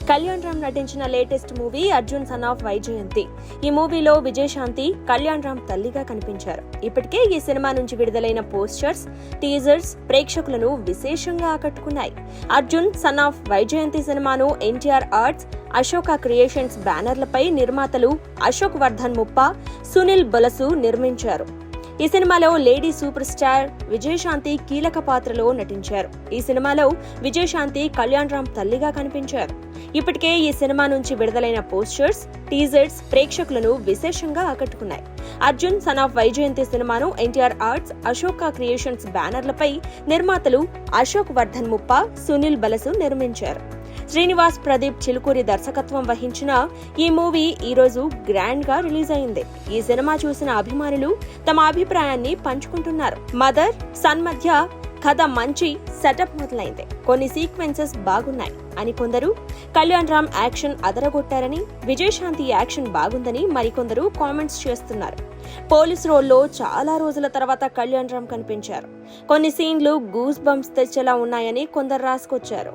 కళ్యాణ్ రామ్ నటించిన latest movie Arjun son of Vyjayanthi. ఈ మూవీలో విజయశాంతి కళ్యాణ్ రామ్ తల్లిగా కనిపించారు. ఇప్పటికే ఈ సినిమా నుంచి విడుదలైన పోస్టర్స్, టీజర్స్ ప్రేక్షకులను విశేషంగా ఆకట్టుకున్నాయి. అర్జున్ సన్ ఆఫ్ వైజయంతి సినిమాను ఎన్టీఆర్ ఆర్ట్స్, అశోక క్రియేషన్స్ బ్యానర్లపై నిర్మాతలు అశోక్ వర్ధన్ ముప్ప, సునీల్ బొలసు నిర్మించారు. ఈ సినిమాలో లేడీ సూపర్ స్టార్ విజయశాంతి కీలక పాత్రలో నటించారు. ఈ సినిమాలో విజయశాంతి కళ్యాణ్ రామ్ తల్లిగా కనిపించారు. ఇప్పటికే ఈ సినిమా నుంచి విడుదలైన పోస్టర్స్, టీజర్స్ ప్రేక్షకులను విశేషంగా ఆకట్టుకున్నాయి. అర్జున్ సన్ ఆఫ్ వైజయంతి సినిమాను ఎన్టీఆర్ ఆర్ట్స్, అశోక క్రియేషన్స్ బ్యానర్లపై నిర్మాతలు అశోక్ వర్ధన్ ముప్ప, సునీల్ బొలసు నిర్మించారు. శ్రీనివాస్ ప్రదీప్ చిలుకూరి దర్శకత్వం వహించిన ఈ మూవీ ఈ రోజు గ్రాండ్ గా రిలీజ్ అయింది. ఈ సినిమా చూసిన అభిమానులు తమ అభిప్రాయాన్ని పంచుకుంటున్నారు. మదర్, సన్ మధ్య కథ మంచి సెటప్ మొదలైంది. కొన్ని సీక్వెన్సెస్ బాగున్నాయి అని కొందరు, కళ్యాణ్ రామ్ యాక్షన్ అదరగొట్టారని, విజయశాంతి యాక్షన్ బాగుందని మరికొందరు కామెంట్స్ చేస్తున్నారు. పోలీస్ రోల్లో చాలా రోజుల తర్వాత కళ్యాణ్ రామ్ కనిపించారు. కొన్ని సీన్లు గూస్ బంప్స్ తెచ్చేలా ఉన్నాయని కొందరు రాసుకొచ్చారు.